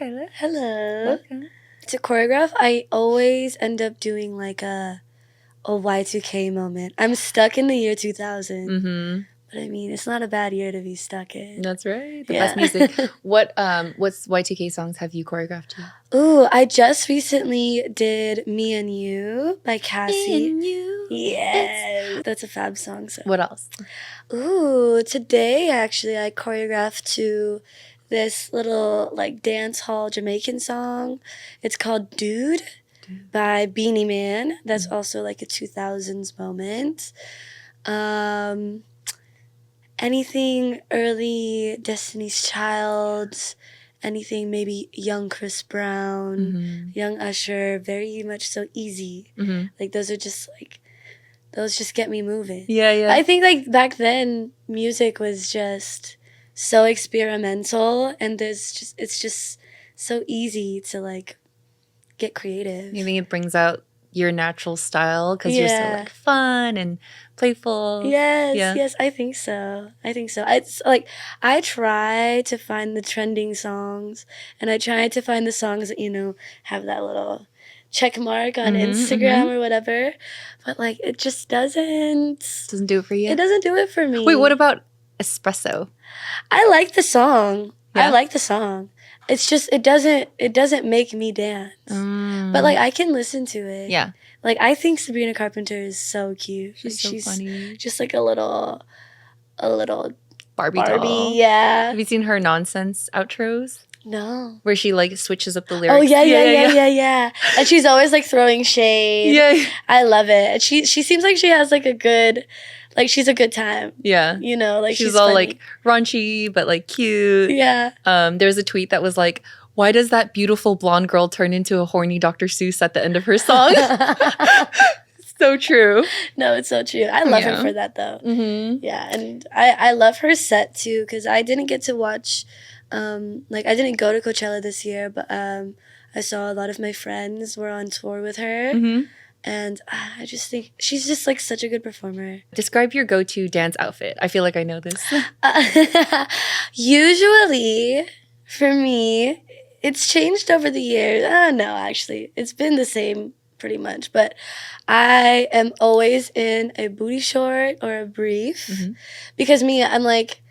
Kyla. Hello. Welcome. To choreograph, I always end up doing like a Y2K moment. I'm stuck in the year 2000. Mm-hmm. But I mean, it's not a bad year to be stuck in. That's right. The best music. What's Y2K songs have you choreographed to? Ooh, I just recently did Me and You by Cassie. Me and You. Yes. That's a fab song. So. What else? Ooh, today actually I choreographed to this little like dance hall Jamaican song. It's called Dude by Beanie Man. That's also like a 2000s moment. Anything early Destiny's Child, anything maybe young Chris Brown, young Usher, very much so easy. Like those just get me moving. Yeah. I think like back then music was just so experimental and it's just so easy to like get creative. You think it brings out your natural style because you're so like fun and playful? Yes, I think so. It's like I try to find the trending songs and I try to find the songs that, have that little check mark on Instagram or whatever. But like it just doesn't do it for you. It doesn't do it for me. Wait, what about Espresso? I like the song. Yeah? I like the song. It's just it doesn't make me dance. But like I can listen to it. Yeah. Like I think Sabrina Carpenter is so cute. She's so funny. Just like a little Barbie doll. Yeah. Have you seen her nonsense outros? No. Where she like switches up the lyrics. Oh yeah. And she's always like throwing shade. Yeah. I love it. And she seems like she has like a good, like she's a good time. Yeah. Like she's all funny. like raunchy but like cute. Yeah. There's a tweet that was like, why does that beautiful blonde girl turn into a horny Dr. Seuss at the end of her song? So true. No, it's so true. I love her for that though. Yeah, and I love her set too because I didn't get to watch, like I didn't go to Coachella this year, but I saw a lot of my friends were on tour with her. And I just think she's just like such a good performer. Describe your go-to dance outfit. I feel like I know this. Usually, for me, it's changed over the years. No, actually, it's been the same pretty much. But I am always in a booty short or a brief. Because I'm like,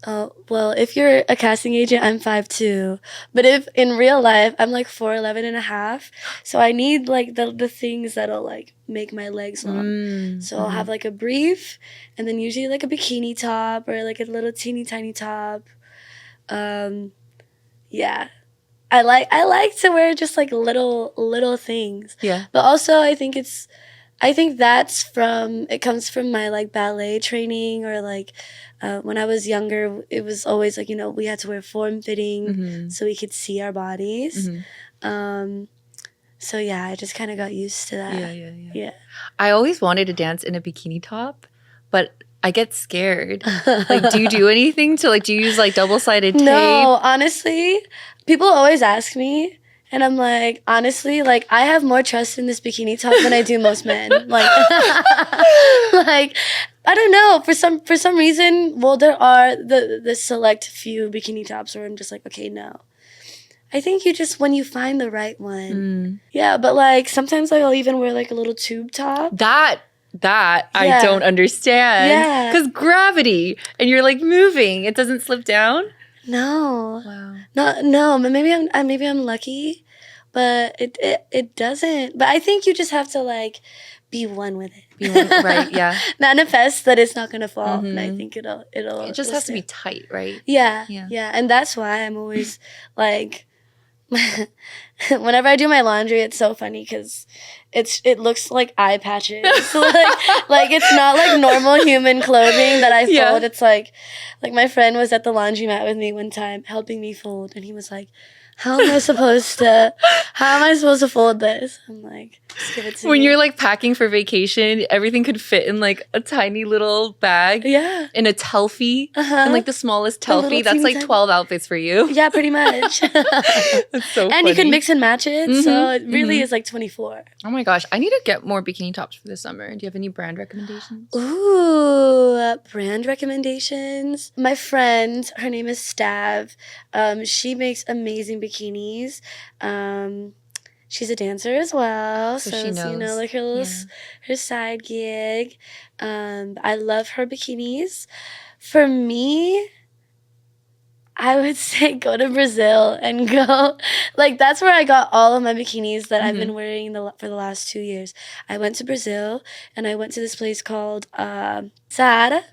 well, if you're a casting agent, I'm 5'2". But if in real life, I'm like 4'11 and a half. So I need like the things that'll like make my legs long. So I'll have like a brief and then usually like a bikini top or like a little teeny tiny top. Yeah. I like to wear just like little things. Yeah. But also I think it comes from my like ballet training or like when I was younger, it was always like, we had to wear form-fitting so we could see our bodies. So yeah, I just kind of got used to that. Yeah. I always wanted to dance in a bikini top, but I get scared. Like, do you do anything to like, do you use like double-sided tape? No, honestly, people always ask me. And I'm like, honestly, like, I have more trust in this bikini top than I do most men. Like, like, I don't know. For some reason, well, there are the select few bikini tops where I'm just like, okay, no. I think when you find the right one. Yeah, but like, sometimes like, I'll even wear like a little tube top. That I don't understand. Yeah. Because gravity, and you're like moving. It doesn't slip down? No. Wow. No, but maybe I'm lucky, but it doesn't. But I think you just have to like be one with it. Right, yeah. Manifest that it's not gonna fall, and I think it'll. It just has to be tight, right? Yeah, and that's why I'm always like, whenever I do my laundry, it's so funny because it looks like eye patches. like it's not like normal human clothing that I fold. Yeah. It's like my friend was at the laundromat with me one time helping me fold, and he was like, how am I supposed to fold this? I'm like, just give it to me. When you're like packing for vacation, everything could fit in like a tiny little bag. Yeah. In a telfie. And like the smallest telfie. That's like 12 outfits for you. Yeah, pretty much. That's so funny. And you can mix and match it. So it really is like 24. Oh my gosh. I need to get more bikini tops for this summer. Do you have any brand recommendations? Ooh, brand recommendations. My friend, her name is Stav. She makes amazing doing bikinis. She's a dancer as well, So so she it's, you know, knows. like her little Yeah. her side gig. I love her bikinis. For me, I would say go to Brazil and go, like, that's where I got all of my bikinis that I've been wearing for the last 2 years. I went to Brazil and I went to this place called Saara,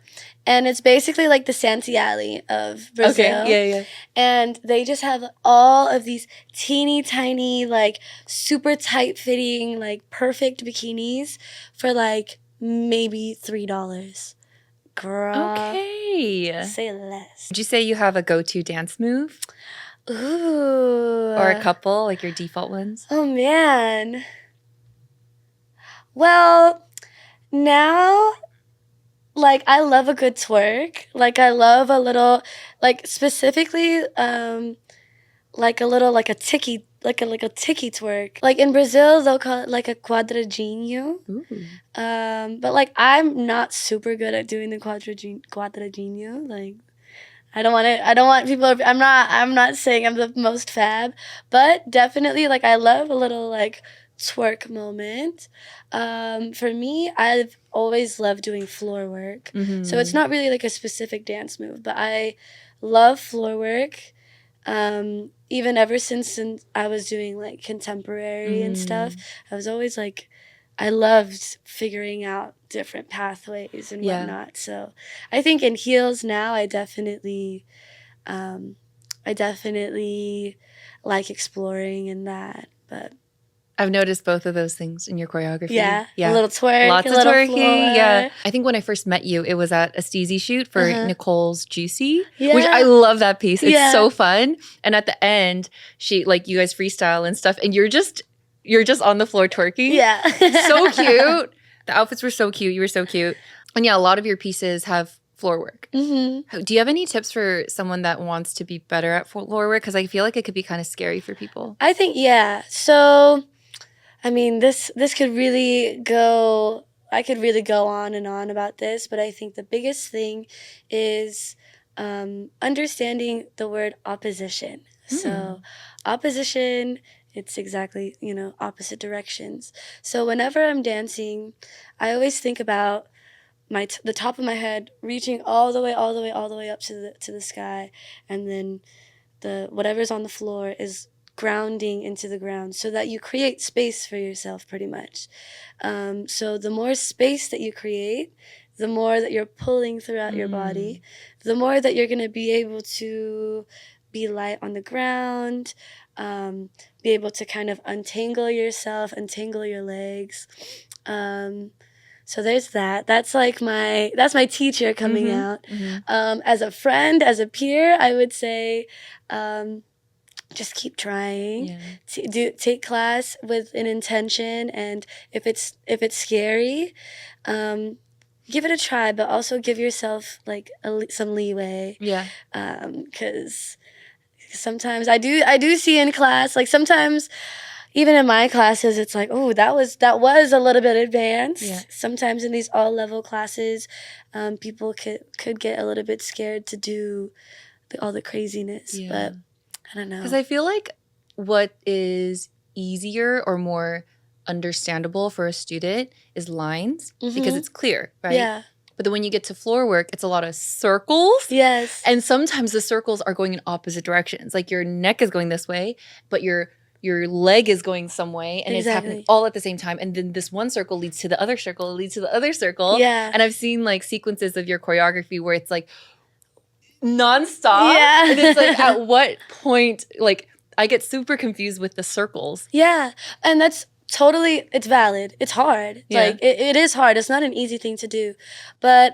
and it's basically like the Santee Alley of Brazil. Okay, yeah. And they just have all of these teeny tiny, like, super tight fitting, like, perfect bikinis for like maybe $3. Girl, Okay. say less. Would you say you have a go-to dance move Ooh. or a couple, like your default ones? Oh, man. Well, now, like, I love a good twerk. Like, I love a little, like, specifically, like a little, like a tiki, like a tiki twerk. Like, in Brazil, they'll call it, like, a quadradinho. Ooh. But, like, I'm not super good at doing the quadradinho. Like, I don't want people, I'm not saying I'm the most fab, but definitely, like, I love a little, like, twerk moment. For me, I've always loved doing floor work. So it's not really like a specific dance move, but I love floor work. Even ever since I was doing like contemporary and stuff, I was always like, I loved figuring out different pathways and Yeah. whatnot. So I think in heels now, I definitely like exploring in that. But I've noticed both of those things in your choreography. yeah, a little twerk, Lots a of little twerking. floor. Yeah. I think when I first met you, it was at a Steezy shoot for Nicole's Juicy, which Yeah. I love that piece. It's Yeah. so fun. And at the end, she, like, you guys freestyle and stuff, and you're just on the floor twerking. Yeah. So cute. The outfits were so cute. You were so cute. And yeah, a lot of your pieces have floor work. Mm-hmm. Do you have any tips for someone that wants to be better at floor work? Because I feel like it could be kind of scary for people. I think, yeah. So, I mean, this could really go, I could really go on and on about this, but I think the biggest thing is understanding the word opposition. So, opposition, it's exactly, you know, opposite directions. So whenever I'm dancing, I always think about the top of my head reaching all the way up to the sky, and then whatever's on the floor is grounding into the ground, so that you create space for yourself pretty much. So the more space that you create, the more that you're pulling throughout your body, the more that you're going to be able to be light on the ground, be able to kind of untangle yourself, untangle your legs. So there's that. That's my teacher coming out. As a friend, as a peer, I would say, just keep trying. Yeah. Take class with an intention, and if it's scary, give it a try, but also give yourself like some leeway. Yeah. Because sometimes I do see in class, like sometimes even in my classes, it's like, oh, that was a little bit advanced. Yeah. Sometimes in these all-level classes, people could get a little bit scared to do all the craziness. Yeah. But I don't know. Because I feel like what is easier or more understandable for a student is lines, because it's clear, right? Yeah. But then when you get to floor work, it's a lot of circles. Yes. And sometimes the circles are going in opposite directions. Like your neck is going this way, but your leg is going some way, and it's happening all at the same time. And then this one circle leads to the other circle, leads to the other circle. Yeah. And I've seen like sequences of your choreography where it's like nonstop. Yeah. And it's like, at what point, like, I get super confused with the circles. Yeah. And that's totally, it's valid. It's hard. Yeah. Like, it is hard. It's not an easy thing to do. But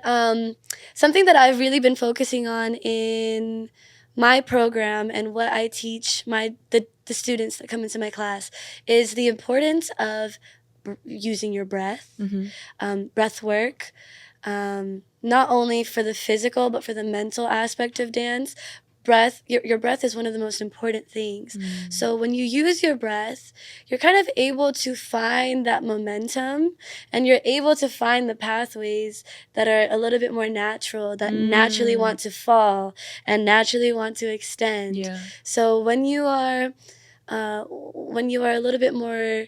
something that I've really been focusing on in my program and what I teach the students that come into my class is the importance of using your breath, breath work, not only for the physical but for the mental aspect of dance. breath, your breath is one of the most important things. So when you use your breath, you're kind of able to find that momentum, and you're able to find the pathways that are a little bit more natural, that naturally want to fall and naturally want to extend. Yeah. So when you are a little bit more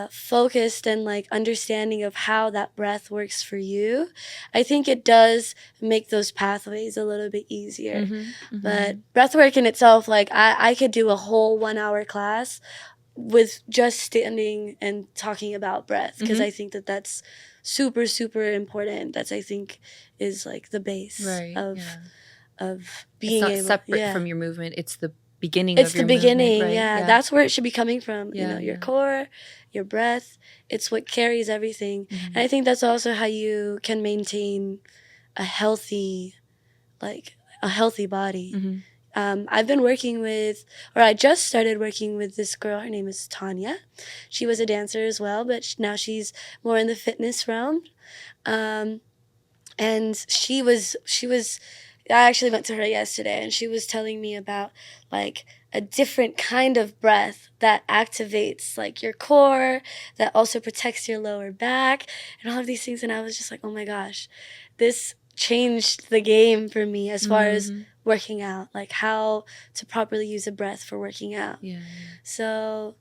focused and like understanding of how that breath works for you, I think it does make those pathways a little bit easier. But breath work in itself, like I could do a whole 1 hour class with just standing and talking about breath, because I think that that's super, super important. That's, I think, is like the base of being able. It's not separate from your movement. It's the beginning it's of your the beginning movement, right? yeah. That's where it should be coming from. Yeah, Your core, your breath, it's what carries everything. And I think that's also how you can maintain a healthy body. I've been working with, or I just started working with this girl. Her name is Tanya. She was a dancer as well, but now she's more in the fitness realm. And she was I actually went to her yesterday, and she was telling me about like a different kind of breath that activates like your core, that also protects your lower back, and all of these things. And I was just like, oh my gosh, this changed the game for me as far as working out, like how to properly use a breath for working out. So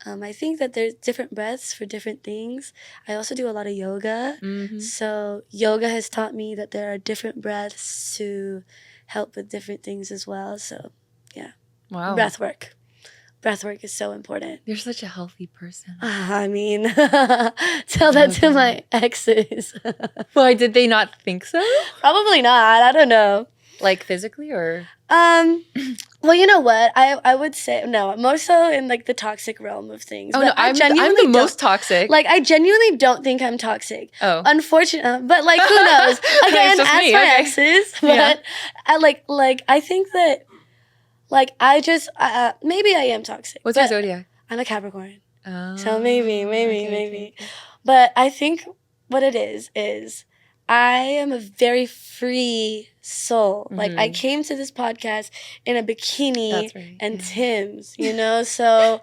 I think that there's different breaths for different things. I also do a lot of yoga. So yoga has taught me that there are different breaths to help with different things as well. So yeah. Wow. Breath work. Breath work is so important. You're such a healthy person. I mean, tell that to my exes. Why, did they not think so? Probably not. I don't know. Like physically or? Well, you know what? I would say no, more so in like the toxic realm of things. Oh but no, I'm the most toxic. Like, I genuinely don't think I'm toxic. Oh, unfortunately, but like, who knows? Again, ask my exes. But I I think that like I just maybe I am toxic. What's your zodiac? I'm a Capricorn. Oh, so maybe. But I think what it is I am a very free soul. Like, I came to this podcast in a bikini and Tim's, so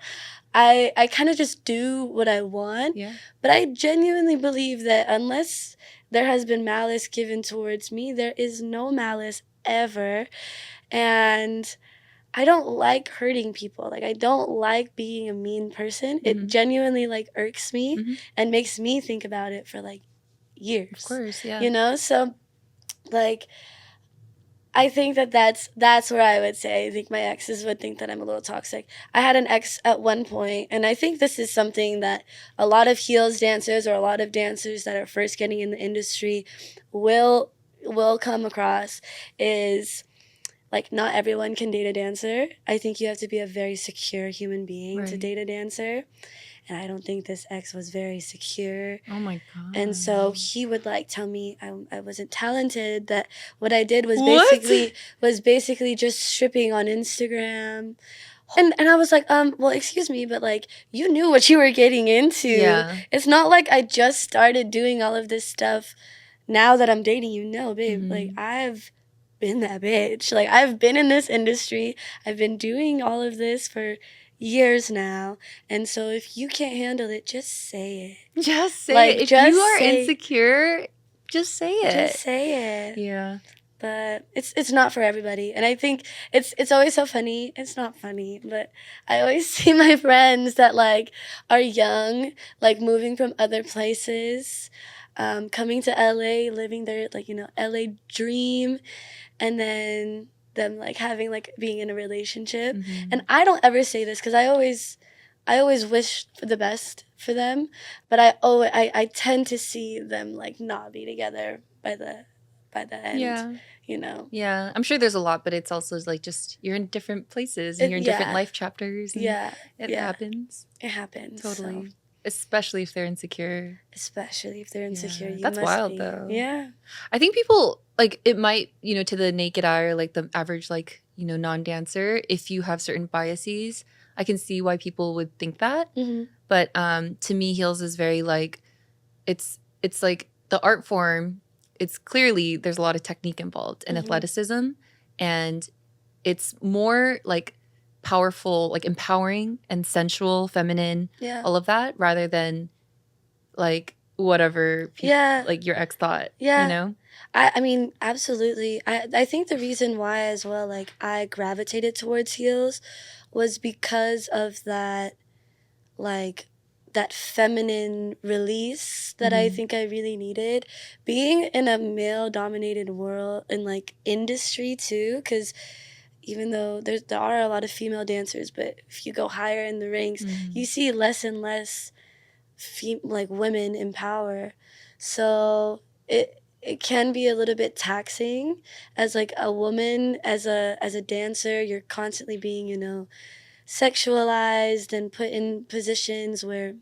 I kind of just do what I want. But I genuinely believe that unless there has been malice given towards me, there is no malice ever. And I don't like hurting people. Like, I don't like being a mean person. It genuinely like irks me and makes me think about it for like years. Of course, yeah. So like I think that's where I would say I think my exes would think that I'm a little toxic. I had an ex at one point, and I think this is something that a lot of heels dancers or a lot of dancers that are first getting in the industry will come across, is like, not everyone can date a dancer. I think you have to be a very secure human being to date a dancer. And I don't think this ex was very secure. Oh my God. And so he would like tell me I wasn't talented, that what I did was basically just stripping on Instagram. And I was like, well, excuse me, but like, you knew what you were getting into. Yeah. It's not like I just started doing all of this stuff now that I'm dating you. No, babe. Like, I've been that bitch. Like, I've been in this industry. I've been doing all of this for years now. And so if you can't handle it, just say it. Just say it. If you are insecure, just say it. Just say it. Yeah. But it's not for everybody. And I think it's always so funny. It's not funny, but I always see my friends that like are young, like moving from other places, coming to LA, living their like, LA dream, and then them like having like being in a relationship. And I don't ever say this because I always wish for the best for them, but I tend to see them like not be together by the end. Yeah, I'm sure there's a lot, but it's also like just you're in different places and you're in different life chapters. And it happens. It happens totally. So. Especially if they're insecure. That's wild though. Yeah. I think people like it might, to the naked eye or like the average like, non-dancer, if you have certain biases, I can see why people would think that. But to me, heels is very like it's like the art form. It's clearly there's a lot of technique involved and athleticism, and it's more like powerful, like empowering and sensual, feminine, all of that, rather than like whatever like your ex thought, you know? I mean, absolutely. I think the reason why as well, like, I gravitated towards heels was because of that, like, that feminine release that I think I really needed. Being in a male-dominated world and, like, industry, too, because even though there are a lot of female dancers, but if you go higher in the ranks, you see less and less like women in power. So it can be a little bit taxing as like a woman, as a dancer. You're constantly being, you know, sexualized and put in positions where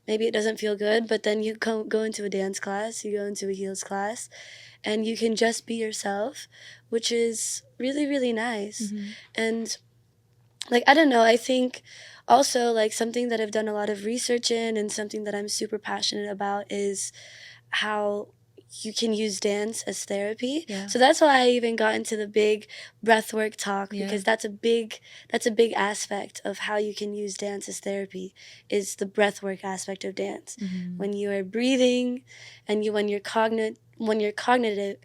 maybe it doesn't feel good, but then you go into a dance class, you go into a heels class, and you can just be yourself, which is really, really nice. And like, I don't know, I think also like something that I've done a lot of research in and something that I'm super passionate about is how you can use dance as therapy. So that's why I even got into the big breathwork talk, because that's a big aspect of how you can use dance as therapy, is the breathwork aspect of dance. When you are breathing and when you're cognitive when you're cognitive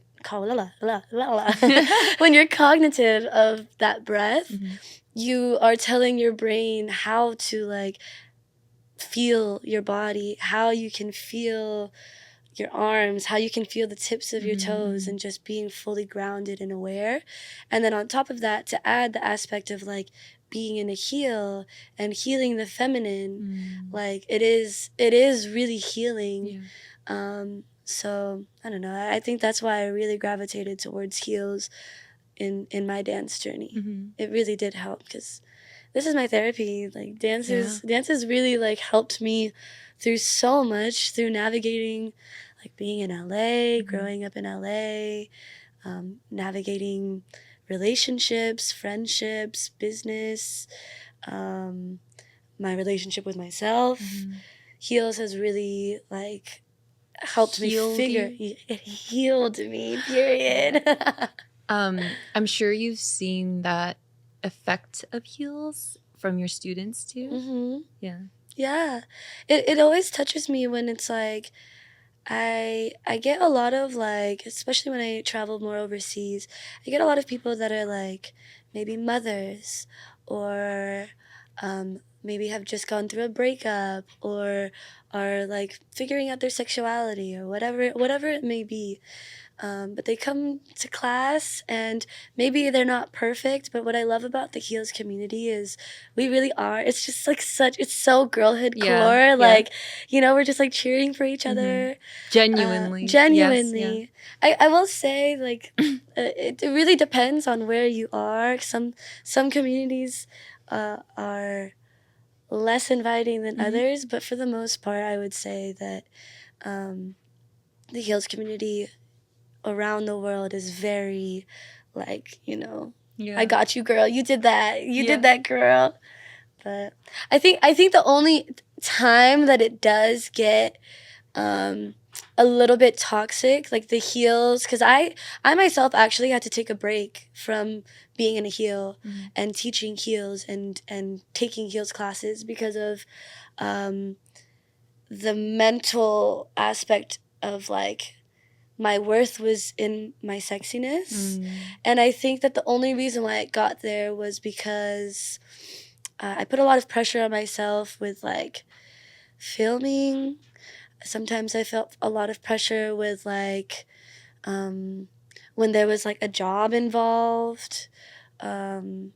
of that breath, you are telling your brain how to like feel your body, how you can feel your arms, how you can feel the tips of your toes, and just being fully grounded and aware. And then on top of that, to add the aspect of like being in a heel and healing the feminine, like it is really healing. So I don't know, I think that's why I really gravitated towards heels in my dance journey. It really did help, because this is my therapy. Like dance has really like helped me through so much, through navigating like being in LA, growing up in LA, navigating relationships, friendships, business, my relationship with myself. Heels has really like helped me figure it healed me, period. I'm sure you've seen that effect of heels from your students too. Yeah, it always touches me when it's like I get a lot of like, especially when I travel more overseas, I get a lot of people that are like maybe mothers, or maybe have just gone through a breakup, or are like figuring out their sexuality, or whatever it may be. But they come to class and maybe they're not perfect, but what I love about the heels community is we really are. It's just like it's so girlhood core. Like, you know, we're just like cheering for each other. Genuinely. Genuinely. Yes, I will say like it really depends on where you are. Some communities are less inviting than others, but for the most part, I would say that the heels community around the world is very like, you know, I got you, girl, you did that, did that, girl. But I think the only time that it does get a little bit toxic, like the heels, because I myself actually had to take a break from being in a heel and teaching heels and taking heels classes because of the mental aspect of like my worth was in my sexiness. And I think that the only reason why it got there was because I put a lot of pressure on myself with like filming. Sometimes I felt a lot of pressure with like when there was like a job involved. It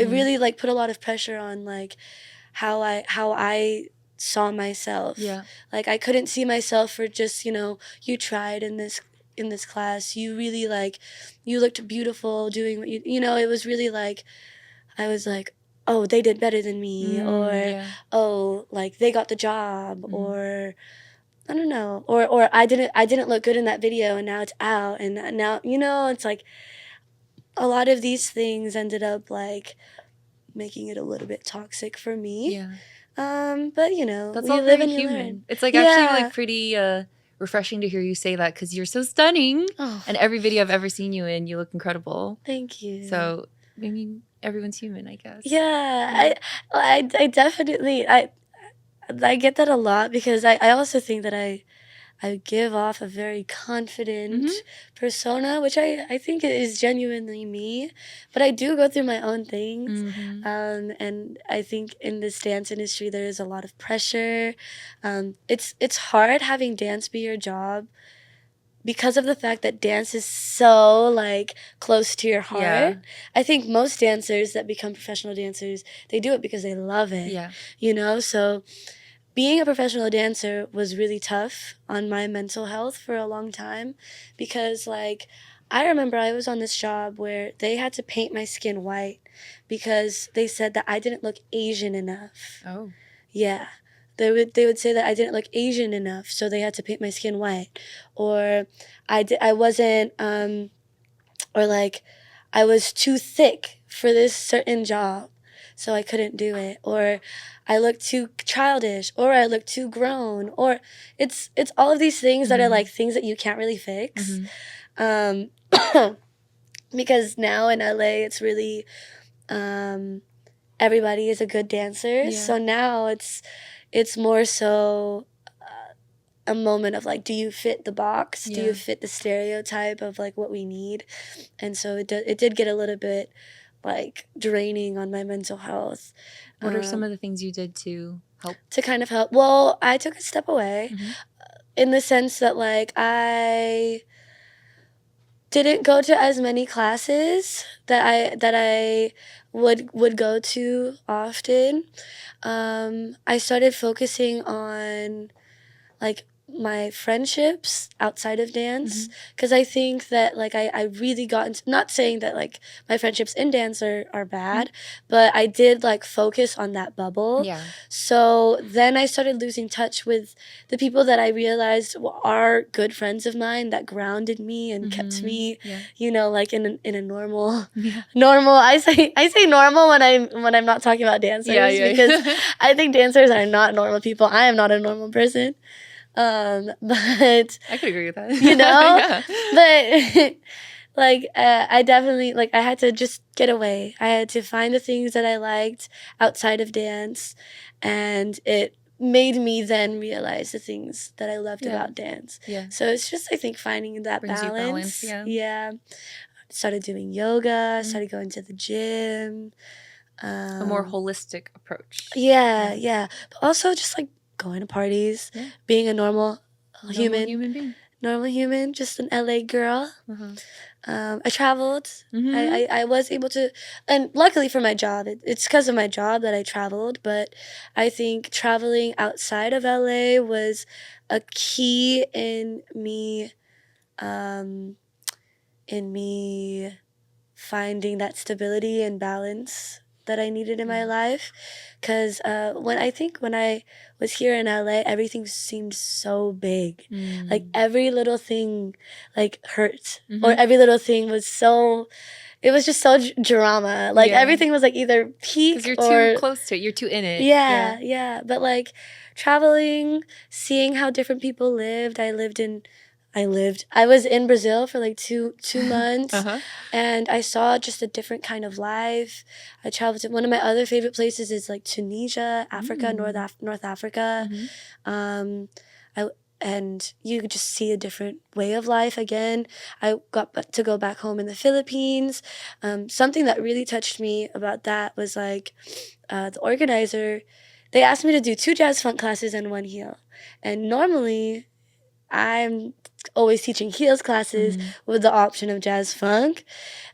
really like put a lot of pressure on like how I saw myself. Like I couldn't see myself for just, you know, you tried in this class, you really like, you looked beautiful doing what you know, it was really like I was like, oh, they did better than me, or oh, like they got the job, or I don't know, or I didn't look good in that video and now it's out, and now, you know, it's like a lot of these things ended up like making it a little bit toxic for me. But you know, that's we all live very and you human. learn. It's like actually like pretty refreshing to hear you say that because you're so stunning. Oh, And every video I've ever seen you in, you look incredible. thank you. So, I mean, everyone's human, I guess. Yeah, I definitely, I get that a lot because I also think that I give off a very confident persona, which I think is genuinely me. But I do go through my own things. And I think in this dance industry, there is a lot of pressure. It's hard having dance be your job because of the fact that dance is so like close to your heart. Yeah. I think most dancers that become professional dancers, they do it because they love it. Yeah. You know, so being a professional dancer was really tough on my mental health for a long time because, like, I remember I was on this job where they had to paint my skin white because they said that I didn't look Asian enough. Oh. Yeah. They would say that I didn't look Asian enough, so they had to paint my skin white. Or I wasn't, or like, I was too thick for this certain job, so I couldn't do it. Or I look too childish, or I look too grown, or it's all of these things that are like things that you can't really fix. Because now in LA, it's really, everybody is a good dancer. Yeah. So now it's more so a moment of like, do you fit the box? Yeah. Do you fit the stereotype of like what we need? And so it did get a little bit like draining on my mental health. What are some of the things you did to help? To kind of help? Well, I took a step away in the sense that like I didn't go to as many classes that I would go to often. I started focusing on like my friendships outside of dance because I think that like I really got into, not saying that like my friendships in dance are bad, but I did like focus on that bubble. Yeah. So then I started losing touch with the people that I realized are good friends of mine that grounded me and kept me, you know, like in a normal normal. I say normal when I'm not talking about dancers because I think dancers are not normal people. I am not a normal person. But I could agree with that. You know, but like I definitely like I had to just get away. I had to find the things that I liked outside of dance, and it made me then realize the things that I loved about dance. Yeah. So it's just I think finding that Brings balance. You balance. Yeah. Started doing yoga. Started going to the gym. A more holistic approach. Yeah. But also just like going to parties, being a normal human, just an LA girl. I traveled. I was able to, and luckily for my job, it's because of my job that I traveled, but I think traveling outside of LA was a key in me finding that stability and balance that I needed in my life. Because when I was here in LA, everything seemed so big. Like every little thing like hurt, or every little thing was so, it was just so drama. Like everything was like either peak because you're too close to it, you're too in it. Yeah. But like traveling, seeing how different people lived. I was in Brazil for like two months, and I saw just a different kind of life. I traveled to, one of my other favorite places is like Tunisia, Africa, North Africa. And you could just see a different way of life again. I got to go back home in the Philippines. Something that really touched me about that was like the organizer, they asked me to do 2 jazz funk classes and 1 heel. And normally I'm always teaching heels classes with the option of jazz funk.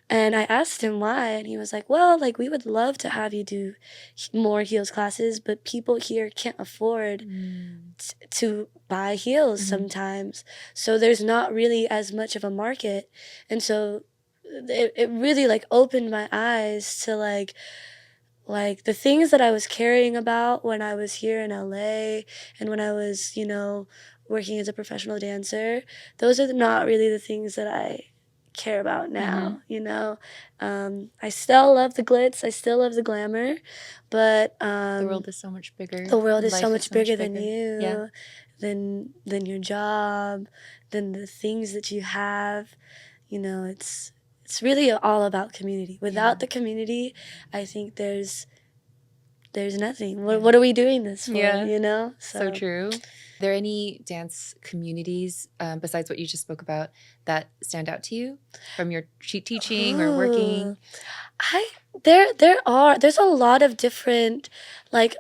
And I asked him why, and he was like, well, like we would love to have you do more heels classes, but people here can't afford to buy heels sometimes. So there's not really as much of a market. And so it really like opened my eyes to like the things that I was caring about when I was here in LA and when I was, you know, working as a professional dancer. Those are not really the things that I care about now, you know. I still love the glitz, I still love the glamour, but the world is so much bigger. The world is so much bigger than you. Yeah. than your job, than the things that you have. You know, it's really all about community. Without the community, I think there's nothing. What are we doing this for? Yeah. You know? So true. Are there any dance communities besides what you just spoke about that stand out to you from your teaching or working? There's a lot of different, like,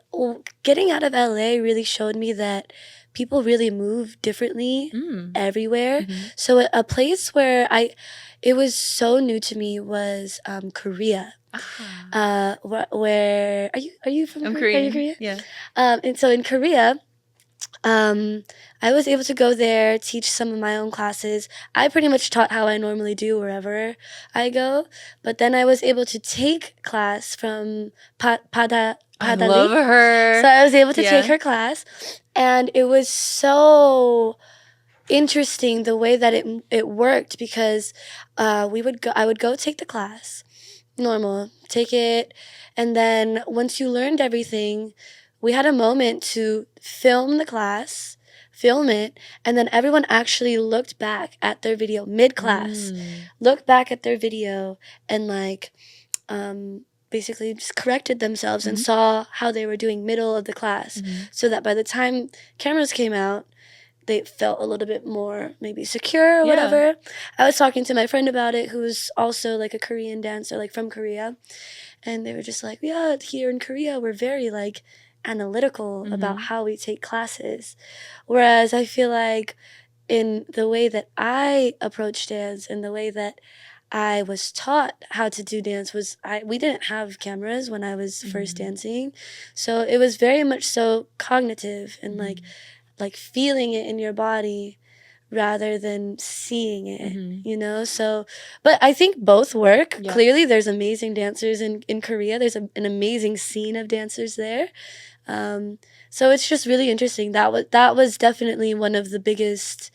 getting out of LA really showed me that people really move differently everywhere. So a place where it was so new to me was Korea. Where are you from? I'm Korea? Korean. Are you Korean? Yeah. And so in Korea, I was able to go there, teach some of my own classes. I pretty much taught how I normally do wherever I go. But then I was able to take class from Bhad Bhabie. I love her. So I was able to take her class. And it was so interesting the way that it worked, because I would go take the class, normal, take it. And then once you learned everything, we had a moment to film the class, film it, and then everyone actually looked back at their video mid-class, looked back at their video and basically just corrected themselves and saw how they were doing middle of the class, so that by the time cameras came out, they felt a little bit more maybe secure or whatever. I was talking to my friend about it, who's also like a Korean dancer, like from Korea. And they were just like, yeah, here in Korea, we're very like analytical about how we take classes. Whereas I feel like in the way that I approach dance and the way that I was taught how to do dance we didn't have cameras when I was first dancing. So it was very much so cognitive and like feeling it in your body rather than seeing it, you know? So, but I think both work. Yeah. Clearly, there's amazing dancers in Korea. There's an amazing scene of dancers there. So it's just really interesting. That was definitely one of the biggest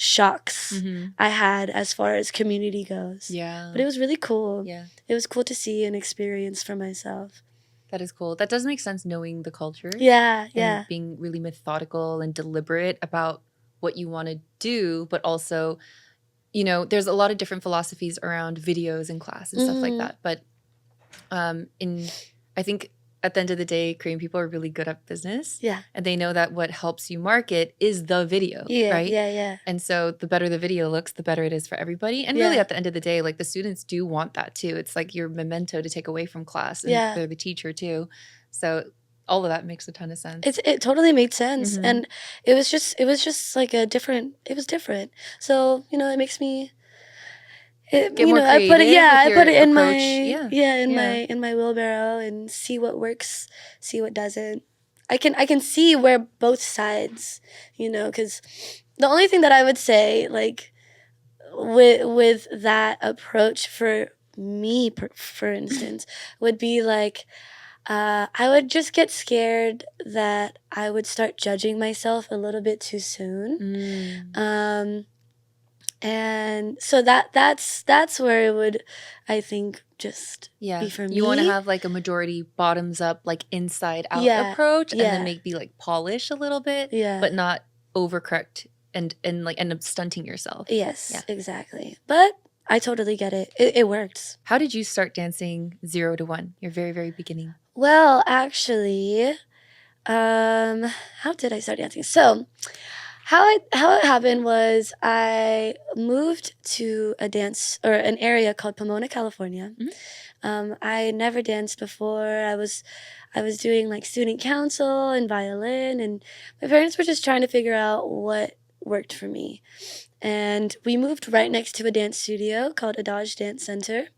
shocks I had as far as community goes. Yeah. But it was really cool. Yeah. It was cool to see and experience for myself. That is cool. That does make sense, knowing the culture. Yeah, and being really methodical and deliberate about what you want to do, but also, you know, there's a lot of different philosophies around videos and class and stuff like that. But I think at the end of the day, Korean people are really good at business. Yeah. And they know that what helps you market is the video, right? Yeah. And so the better the video looks, the better it is for everybody. And really at the end of the day, like the students do want that too. It's like your memento to take away from class, and they're the teacher too. So all of that makes a ton of sense. It totally made sense. And it was just like it was different. So, you know, it makes me get more creative. I put it in my in my wheelbarrow and see what works, see what doesn't. I can see where both sides, you know, because the only thing that I would say, like, with that approach for me, for instance, would be like, I would just get scared that I would start judging myself a little bit too soon. And so that's where it would, I think, just be for me. You want to have like a majority bottoms up, like inside out approach, and then maybe like polish a little bit, but not overcorrect and like end up stunting yourself. Yes, exactly. But I totally get it. It works. How did you start dancing 0 to 1? Your very, very beginning. Well, actually, how did I start dancing? So, how it happened was I moved to an area called Pomona, California. I never danced before. I was doing like student council and violin, and my parents were just trying to figure out what worked for me. And we moved right next to a dance studio called Adage Dance Center,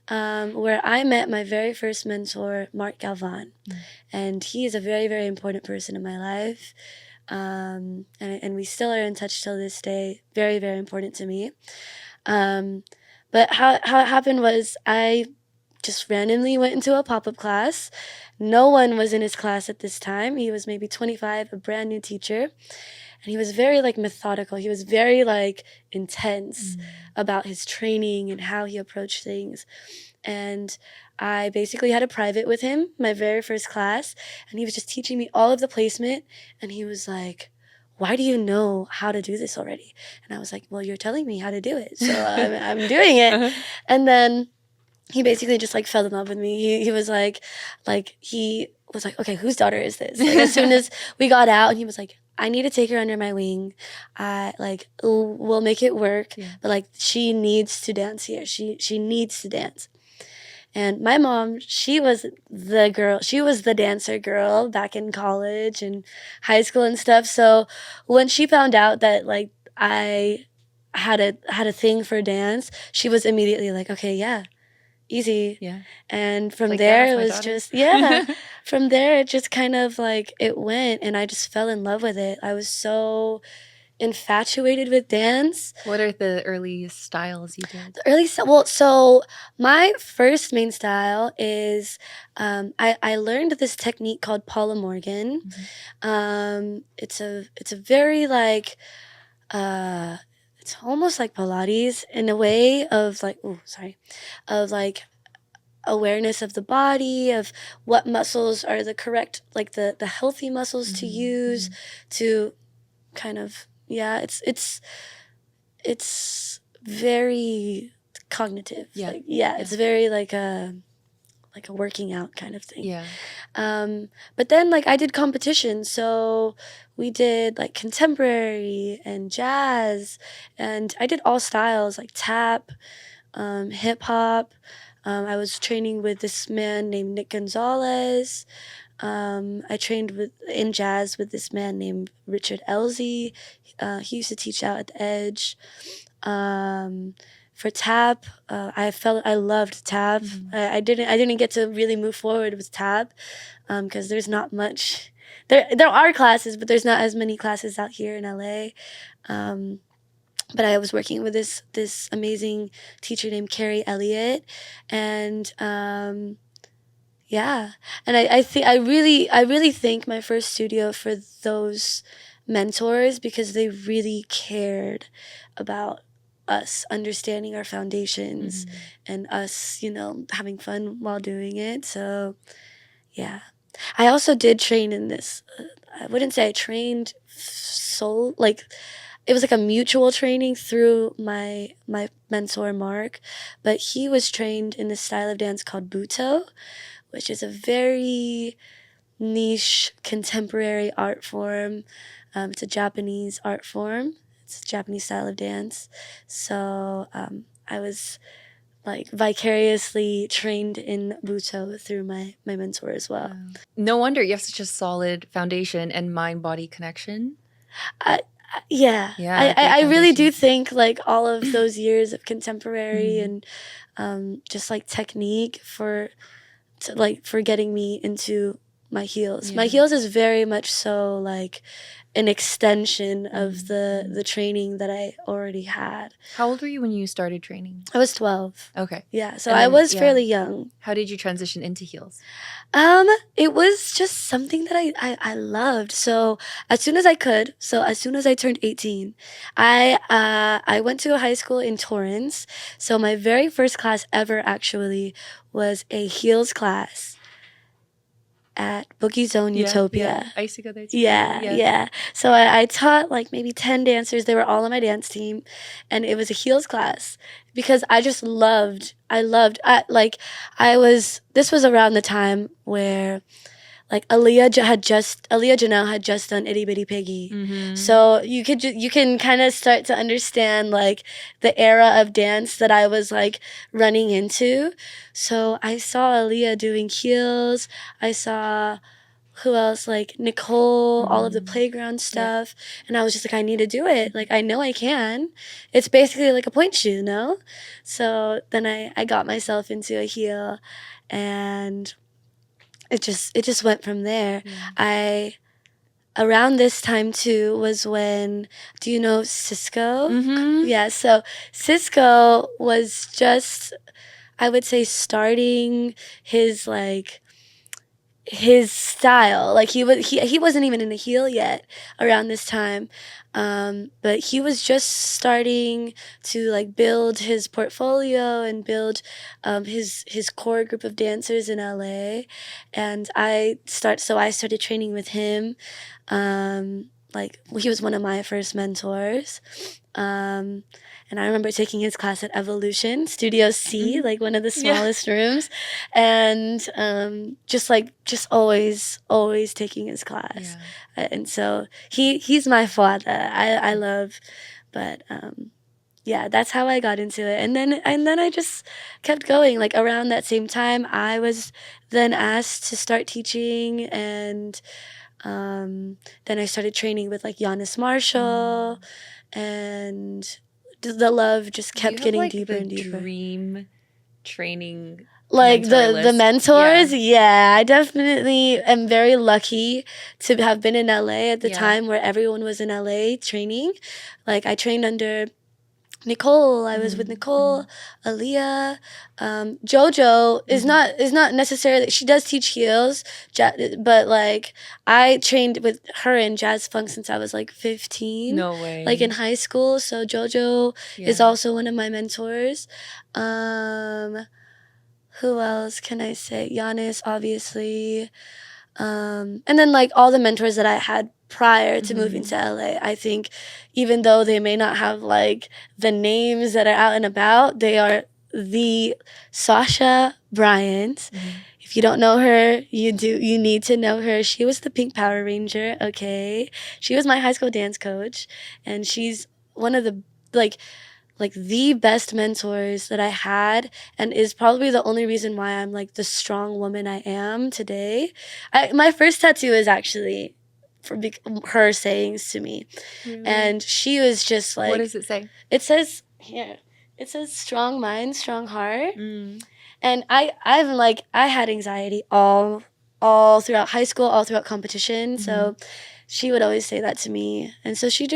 where I met my very first mentor, Mark Galvan. And he is a very, very important person in my life. And we still are in touch till this day. Very, very important to me. But how it happened was I just randomly went into a pop-up class. No one was in his class at this time. He was maybe 25, a brand new teacher. And he was very like methodical. He was very like intense about his training and how he approached things. And I basically had a private with him, my very first class, and he was just teaching me all of the placement. And he was like, why do you know how to do this already? And I was like, well, you're telling me how to do it, so I'm doing it. And then he basically just like fell in love with me. He was like he was like, okay, whose daughter is this? Like, as soon as we got out, and he was like, I need to take her under my wing. We'll make it work. Yeah. But like, she needs to dance here. She needs to dance. And my mom, she was the dancer girl back in college and high school and stuff. So when she found out that like I had a thing for dance, she was immediately like, okay, yeah, easy. Yeah. And from there, it was just, from there, it just kind of like, it went, and I just fell in love with it. I was so infatuated with dance. What are the early styles you did? So my first main style is, I learned this technique called Paula Morgan. It's a very like, it's almost like Pilates in a way of like, of like awareness of the body, of what muscles are the correct, like the healthy muscles to use to kind of, it's very cognitive. Yeah. Like, it's very like a working out kind of thing. Yeah. But then like I did competitions, so we did like contemporary and jazz, and I did all styles like tap, hip hop. I was training with this man named Nick Gonzalez. I trained in jazz with this man named Richard Elzy. He used to teach out at the Edge. For tap, I loved tap. I didn't get to really move forward with tap because there's not much. There are classes, but there's not as many classes out here in LA. But I was working with this amazing teacher named Carrie Elliott, and and I really thank my first studio for those mentors, because they really cared about us understanding our foundations and us, having fun while doing it. So, yeah. I also did train in this. I wouldn't say I trained it was like a mutual training through my mentor Mark, but he was trained in this style of dance called Buto, which is a very niche contemporary art form. It's a Japanese art form. It's a Japanese style of dance. So I was like vicariously trained in Buto through my mentor as well. No wonder you have such a solid foundation and mind-body connection. I really do think like all of those years of contemporary and just like technique for getting me into my heels. My heels is very much so like an extension of the training that I already had. How old were you when you started training? I was 12. Okay. Yeah, so I was fairly young. How did you transition into heels? It was just something that I loved. So as soon as I turned 18, I went to a high school in Torrance. So my very first class ever actually was a heels class at Boogie Zone Utopia. Yeah. I used to go there too. Yeah. So I taught like maybe 10 dancers. They were all on my dance team. And it was a heels class because I just loved, this was around the time where like Aaliyah Janelle had just done Itty Bitty Piggy. So you can kind of start to understand like the era of dance that I was like running into. So I saw Aaliyah doing heels. I saw who else, like Nicole, all of the playground stuff. And I was just like, I need to do it. Like, I know I can. It's basically like a point shoe, no? So then I got myself into a heel, and it just went from there. Around this time too was when, do you know Cisco? Yeah, so Cisco was just, I would say, starting his style. Like he wasn't even in a heel yet around this time. But he was just starting to like build his portfolio and build his core group of dancers in LA. And I started training with him. like, he was one of my first mentors. And I remember taking his class at Evolution, Studio C, like one of the smallest rooms. And just always taking his class. Yeah. And so he's my father. I love, but yeah, that's how I got into it. And then I just kept going. Like around that same time, I was then asked to start teaching, and then I started training with like Giannis Marshall, and the love just kept getting like deeper and deeper. Dream training, like the mentors. Yeah, I definitely am very lucky to have been in LA at the time where everyone was in LA training. Like I trained under Nicole. I was with Nicole, Aaliyah, JoJo is not necessarily, she does teach heels, but like I trained with her in jazz funk since I was like 15. No way. Like in high school. So JoJo is also one of my mentors. Who else can I say? Giannis, obviously. And then like all the mentors that I had prior to moving to LA, I think even though they may not have like the names that are out and about, they are the Sasha Bryant. If you don't know her, you need to know her. She was the Pink Power Ranger, okay? She was my high school dance coach, and she's one of the like the best mentors that I had, and is probably the only reason why I'm like the strong woman I am today. My first tattoo is actually from her sayings to me. And she was just like, what does it say? It says here, it says strong mind, strong heart. And I had anxiety all throughout high school, all throughout competition. So she would always say that to me. And so she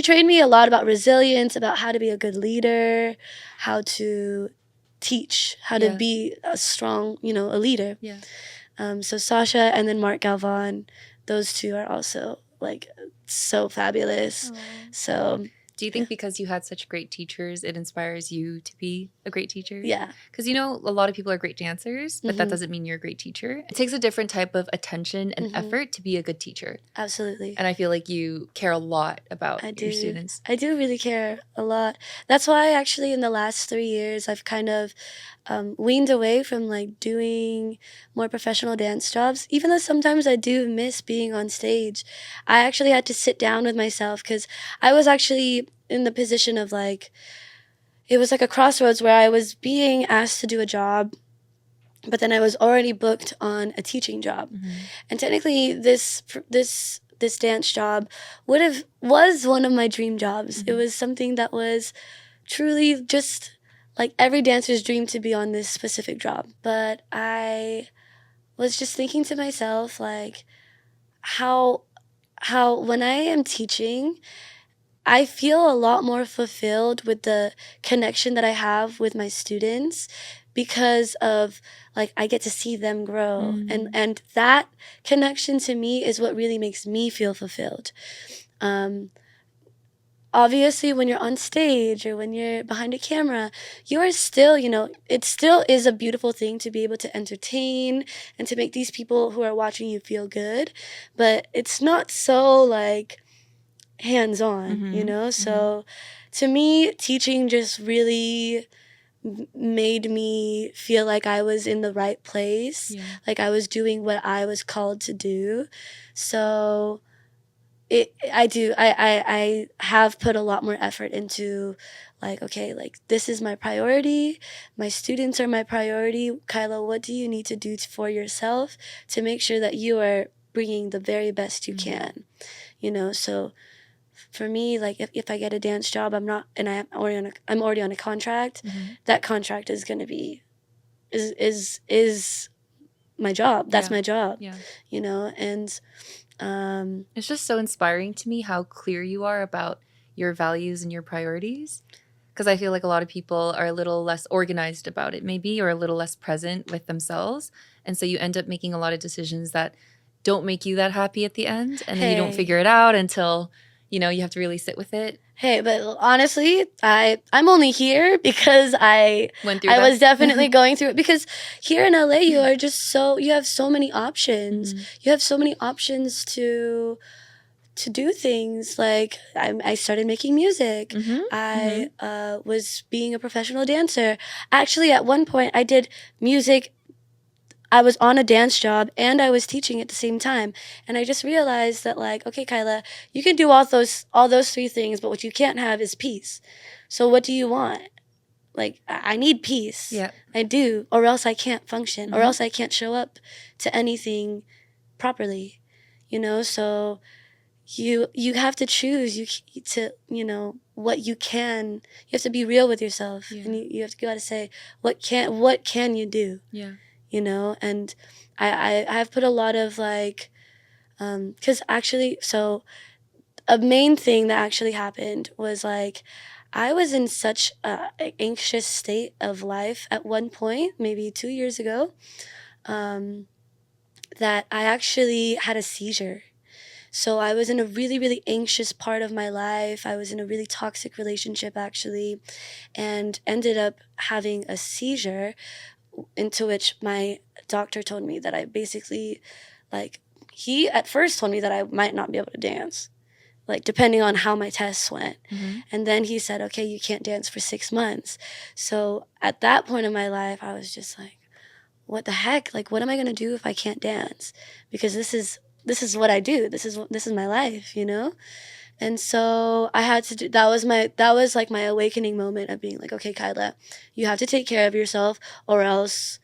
trained me a lot about resilience, about how to be a good leader, how to teach, how to be a strong, a leader. So Sasha and then Mark Galvan, those two are also like so fabulous. So do you think because you had such great teachers, it inspires you to be a great teacher? Yeah. Because, a lot of people are great dancers, but that doesn't mean you're a great teacher. It takes a different type of attention and effort to be a good teacher. Absolutely. And I feel like you care a lot about your students. I do really care a lot. That's why actually in the last 3 years, I've kind of weaned away from like doing more professional dance jobs. Even though sometimes I do miss being on stage, I actually had to sit down with myself because I was actually in the position of like, it was like a crossroads where I was being asked to do a job, but then I was already booked on a teaching job. And technically this dance job was one of my dream jobs. It was something that was truly just like every dancer's dream to be on this specific job. But I was just thinking to myself, like, how when I am teaching, I feel a lot more fulfilled with the connection that I have with my students because of like I get to see them grow. And that connection to me is what really makes me feel fulfilled. Obviously, when you're on stage or when you're behind a camera, you are still, it still is a beautiful thing to be able to entertain and to make these people who are watching you feel good. But it's not so like hands-on, So to me, teaching just really made me feel like I was in the right place, like I was doing what I was called to do. So I have put a lot more effort into like, okay, like this is my priority. My students are my priority. Kyla, what do you need to do for yourself to make sure that you are bringing the very best you can, So for me, like if I get a dance job, I'm already on a contract. That contract is going to be is my job. That's my job. And it's just so inspiring to me how clear you are about your values and your priorities. Because I feel like a lot of people are a little less organized about it, maybe, or a little less present with themselves. And so you end up making a lot of decisions that don't make you that happy at the end. And then you don't figure it out until, you have to really sit with it. Hey, but honestly, I'm only here because I was definitely going through it. Because here in LA, you have so many options. You have so many options to to do things. Like I started making music. I was being a professional dancer. Actually, at one point, I did music. I was on a dance job and I was teaching at the same time. And I just realized that, like, okay, Kyla, you can do all those three things, but what you can't have is peace. So what do you want? Like, I need peace. Yeah. I do, or else I can't function, or else I can't show up to anything properly, you know? So you have to choose what you can. You have to be real with yourself, and you have to go out and say, what can you do? Yeah. You know? And I've put a lot of, like, because actually, so a main thing that actually happened was, like, I was in such an anxious state of life at one point, maybe 2 years ago, that I actually had a seizure. So I was in a really, really anxious part of my life. I was in a really toxic relationship, actually, and ended up having a seizure, into which my doctor told me that I basically, like, he at first told me that I might not be able to dance, like, depending on how my tests went. And then he said, okay, you can't dance for 6 months. So at that point in my life, I was just like, what the heck? Like, what am I going to do if I can't dance? Because this is what I do. This is my life, you know? And so I had to do, that was like my awakening moment of being like, okay, Kyla, you have to take care of yourself, or else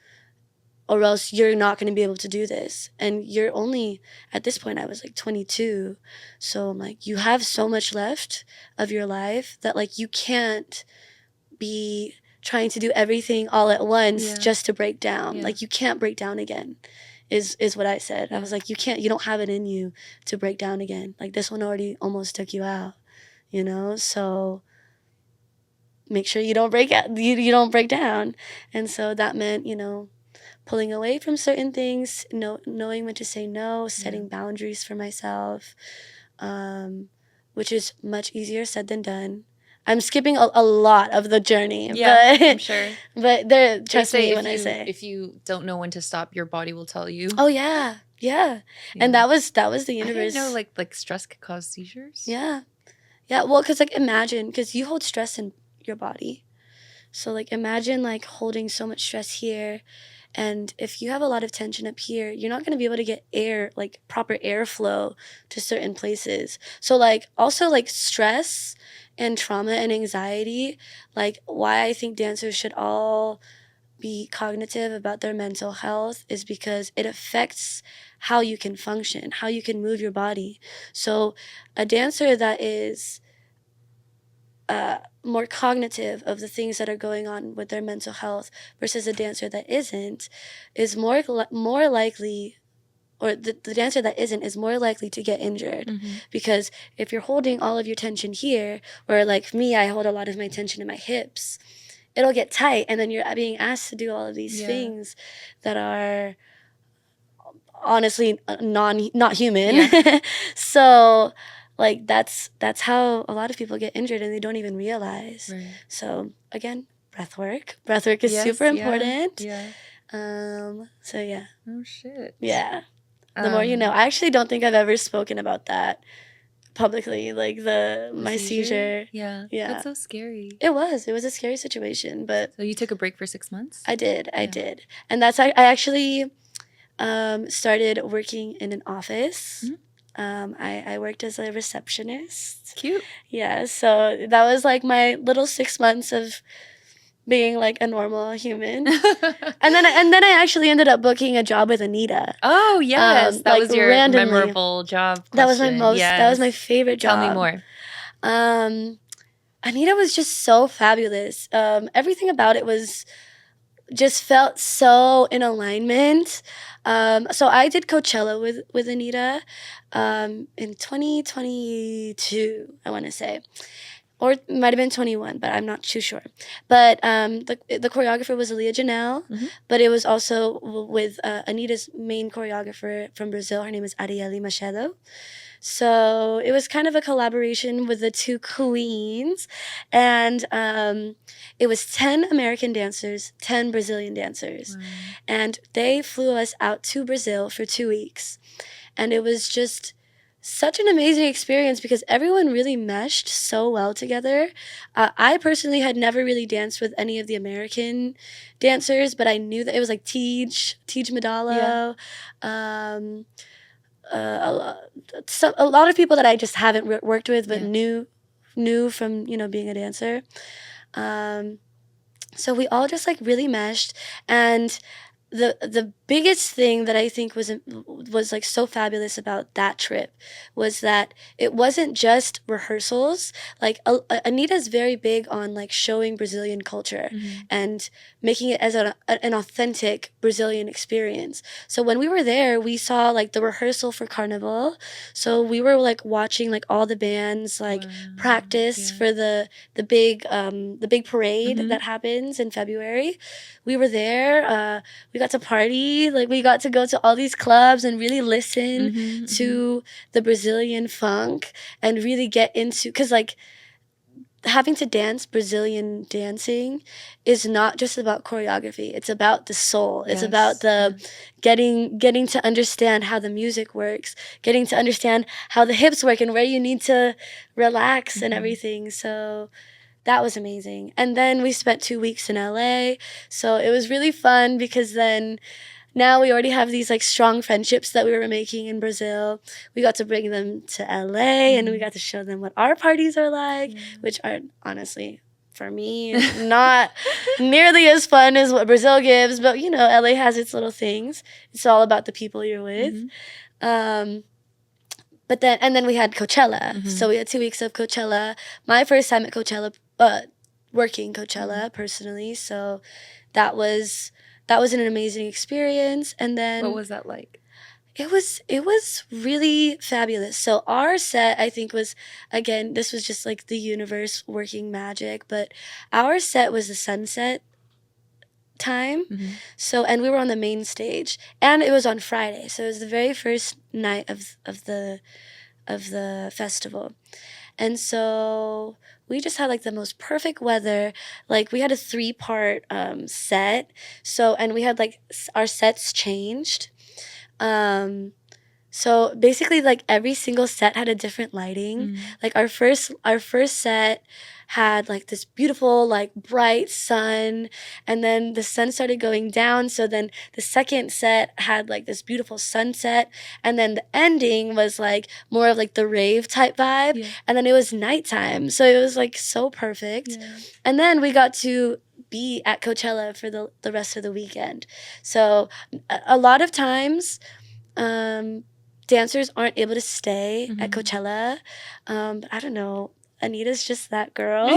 you're not going to be able to do this. And you're only, at this point, I was like 22. So I'm like, you have so much left of your life that, like, you can't be trying to do everything all at once just to break down. Like, you can't break down again, is what I said. I was like, you don't have it in you to break down again. Like, this one already almost took you out, you know? So make sure you don't break out, you don't break down. And so that meant, pulling away from certain things, knowing when to say no, setting boundaries for myself, which is much easier said than done. I'm skipping a lot of the journey, but I'm sure. But trust me when I say, if you don't know when to stop, your body will tell you. Oh yeah. And that was the universe. I didn't know like stress could cause seizures. Yeah. Well, because, like, imagine, because you hold stress in your body, so, like, imagine, like, holding so much stress here. And if you have a lot of tension up here, you're not going to be able to get air, like, proper airflow to certain places. So, like, also, like, stress and trauma and anxiety, like, why I think dancers should all be cognitive about their mental health is because it affects how you can function, how you can move your body. So a dancer that is more cognitive of the things that are going on with their mental health versus a dancer that isn't is more likely, or the dancer that isn't is more likely to get injured. Because if you're holding all of your tension here, or like me, I hold a lot of my tension in my hips, it'll get tight, and then you're being asked to do all of these things that are honestly not human. So, like, that's how a lot of people get injured, and they don't even realize. So again, breath work is super important. So yeah. Oh shit. Yeah. The more you know. I actually don't think I've ever spoken about that publicly, like my seizure. Yeah. That's so scary. It was a scary situation, but so you took a break for 6 months? I did. And that's, I actually started working in an office. I worked as a receptionist. Cute. Yeah, so that was like my little 6 months of being like a normal human. and then I actually ended up booking a job with Anitta. Oh yes, that was your randomly. Memorable job question. That was that was my favorite job. Tell me more. Anitta was just so fabulous. Everything about it just felt so in alignment. So I did Coachella with Anitta in 2022, I want to say. Or it might have been 21, but I'm not too sure. But the choreographer was Aaliyah Janelle, but it was also with Anitta's main choreographer from Brazil. Her name is Ariely Machado. So it was kind of a collaboration with the two queens. And it was 10 American dancers, 10 Brazilian dancers. And they flew us out to Brazil for 2 weeks. And it was just such an amazing experience because everyone really meshed so well together. I personally had never really danced with any of the American dancers, but I knew that it was like Tej Madalo, um, a lot of people that I just haven't worked with, but knew from, you know, being a dancer. So we all just like really meshed, and the biggest thing that I think was like so fabulous about that trip was that it wasn't just rehearsals. Like Anitta's very big on like showing Brazilian culture and making it as an authentic Brazilian experience. So when we were there, we saw like the rehearsal for Carnival. So we were like watching like all the bands like practice for the big parade that happens in February. We were there. We got to party, like we got to go to all these clubs and really listen to the Brazilian funk and really get into, because like having to dance Brazilian dancing is not just about choreography. It's about the soul. It's about the getting to understand how the music works, getting to understand how the hips work and where you need to relax and everything. So that was amazing. And then we spent 2 weeks in LA. So it was really fun because then now we already have these like strong friendships that we were making in Brazil. We got to bring them to LA and we got to show them what our parties are like, which are honestly, for me, not nearly as fun as what Brazil gives. But, you know, LA has its little things. It's all about the people you're with. But then we had Coachella. So we had 2 weeks of Coachella. My first time at Coachella, working Coachella personally. So that was an amazing experience. And then what was that like? It was really fabulous. So our set, I think, was, again, this was just like the universe working magic, but our set was the sunset time. So, and we were on the main stage, and it was on Friday. So it was the very first night of the festival. And so we just had like the most perfect weather. Like we had a 3-part set. So, and we had like our sets changed. So basically like every single set had a different lighting. Like our first set had like this beautiful like bright sun, and then the sun started going down, so then the second set had like this beautiful sunset, and then the ending was like more of like the rave type vibe, and then it was nighttime, so it was like so perfect. And then we got to be at Coachella for the rest of the weekend. So a lot of times dancers aren't able to stay at Coachella, but I don't know, Anitta's just that girl.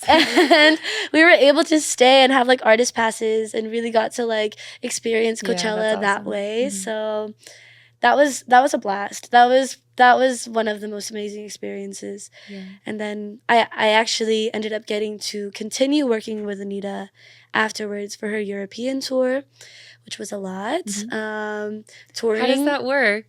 And we were able to stay and have like artist passes and really got to like experience Coachella that way. So that was a blast. That was one of the most amazing experiences. And then I actually ended up getting to continue working with Anitta afterwards for her European tour, which was a lot. Touring. How does that work?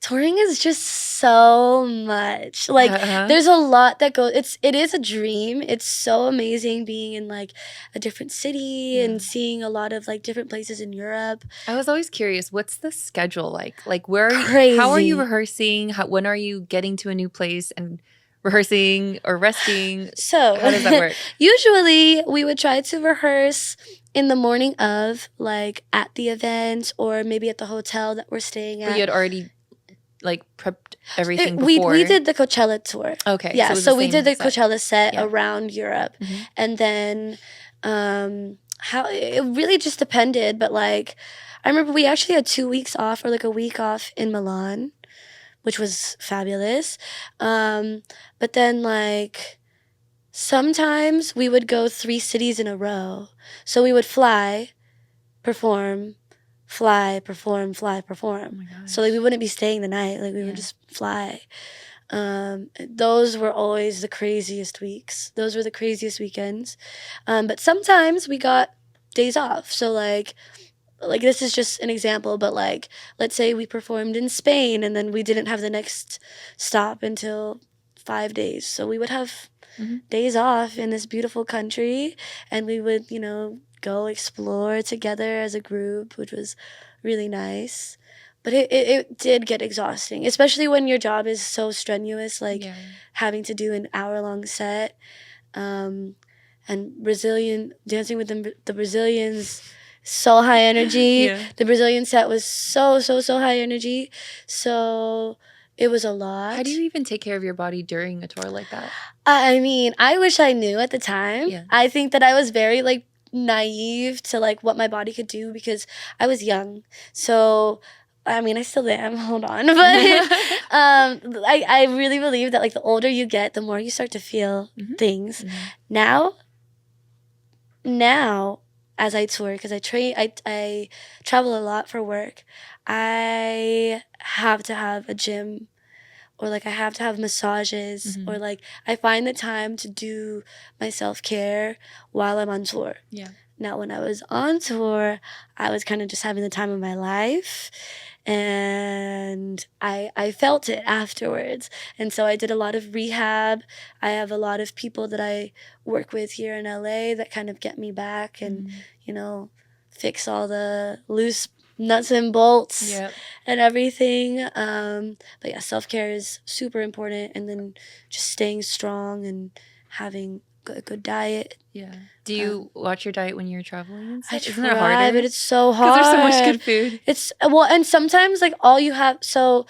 Touring is just so much. Like there's a lot that goes. It is a dream. It's so amazing being in like a different city and seeing a lot of like different places in Europe. I was always curious, what's the schedule like? Like where are Crazy. How are you rehearsing? When are you getting to a new place and rehearsing or resting? So how does that work? Usually we would try to rehearse in the morning of, like at the event or maybe at the hotel that we're staying at. But you had already like prepped everything before? We did the Coachella tour. Okay. Yeah, so we did the set. Coachella set around Europe. And then how it really just depended, but like I remember we actually had 2 weeks off or like a week off in Milan, which was fabulous. But then like sometimes we would go 3 cities in a row. So we would fly, perform, fly, perform, fly, perform. Oh my gosh. So like we wouldn't be staying the night. Like we would just fly. Those were always the craziest weeks. Those were the craziest weekends. But sometimes we got days off. So like this is just an example, but like let's say we performed in Spain and then we didn't have the next stop until 5 days. So we would have days off in this beautiful country, and we would, go explore together as a group, which was really nice. but it did get exhausting, especially when your job is so strenuous, like having to do an hour-long set. And Brazilian dancing with the Brazilians, so high energy. The Brazilian set was so high energy. So it was a lot. How do you even take care of your body during a tour like that? I mean, I wish I knew at the time. I think that I was very like naive to like what my body could do because I was young. So I mean, I still am. Hold on, but I really believe that like the older you get, the more you start to feel things. Now, as I tour, because I travel a lot for work, I have to have a gym, or like I have to have massages, or like I find the time to do my self-care while I'm on tour. Now, when I was on tour, I was kind of just having the time of my life, and I felt it afterwards. And so I did a lot of rehab. I have a lot of people that I work with here in LA that kind of get me back and, you know, fix all the loose nuts and bolts and everything. But yeah, self-care is super important, and then just staying strong and having a good diet. Do you watch your diet when you're traveling and stuff? Isn't it harder? But it's so hard. Because there's so much good food. It's and sometimes like all you have. So,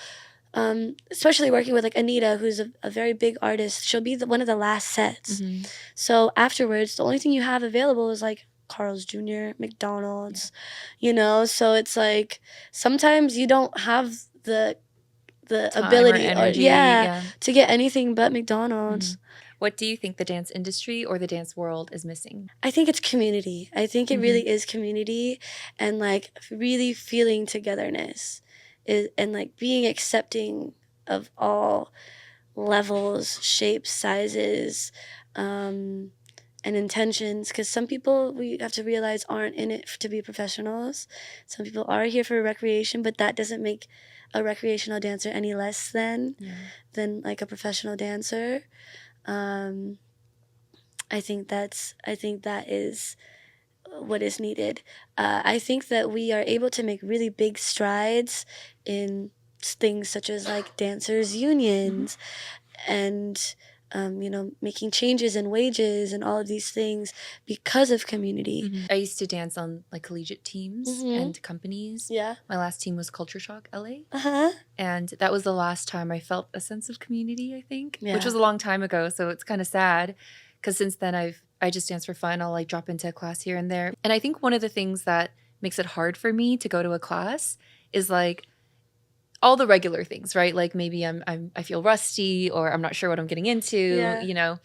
especially working with like Anitta, who's a very big artist, she'll be one of the last sets. So afterwards, the only thing you have available is like Carl's Jr., McDonald's, you know. So it's like sometimes you don't have the ability or energy, to get anything but McDonald's. What do you think the dance industry or the dance world is missing? I think it's community. I think it really is community, and like really feeling togetherness and like being accepting of all levels, shapes, sizes, and intentions. Because some people, we have to realize, aren't in it to be professionals. Some people are here for recreation, but that doesn't make a recreational dancer any less than like a professional dancer. I think that is what is needed. I think that we are able to make really big strides in things such as like dancers unions and you know, making changes in wages and all of these things because of community. I used to dance on like collegiate teams and companies. My last team was Culture Shock LA. And that was the last time I felt a sense of community, I think, which was a long time ago. So it's kind of sad because since then I just dance for fun. I'll like drop into a class here and there. And I think one of the things that makes it hard for me to go to a class is like all the regular things, right? Like maybe I feel rusty, or I'm not sure what I'm getting into, you know.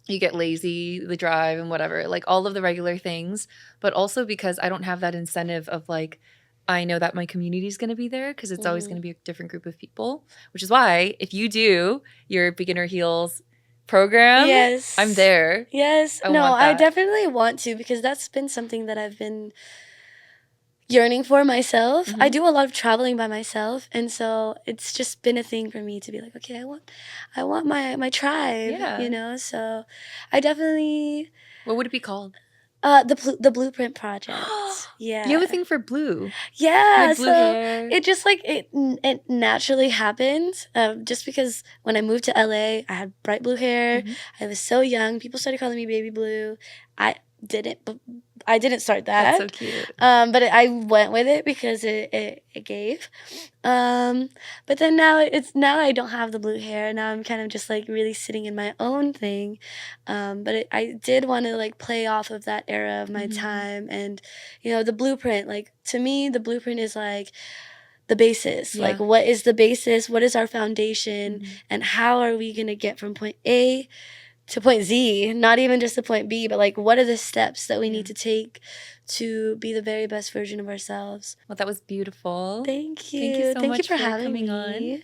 You get lazy, the drive and whatever, like all of the regular things. But also because I don't have that incentive of like, I know that my community is going to be there because it's always going to be a different group of people, which is why if you do your beginner heels program, I'm there. I definitely want to, because that's been something that I've been yearning for myself. I do a lot of traveling by myself, and so it's just been a thing for me to be like, okay, I want my tribe, you know. So I definitely. What would it be called? The Blueprint Project. You have a thing for blue. Like blue hair. It just like it naturally happened. Just because when I moved to LA, I had bright blue hair. I was so young. People started calling me Baby Blue. I didn't start that. That's so cute. But I went with it because it gave. But then now I don't have the blue hair. Now I'm kind of just like really sitting in my own thing. But I did want to like play off of that era of my time, and you know, the blueprint. Like to me, the blueprint is like the basis. Like what is the basis? What is our foundation? And how are we gonna get from point A to point Z, not even just to point B, but like what are the steps that we need to take to be the very best version of ourselves? Well, that was beautiful. Thank you. Thank you so much for having coming me on.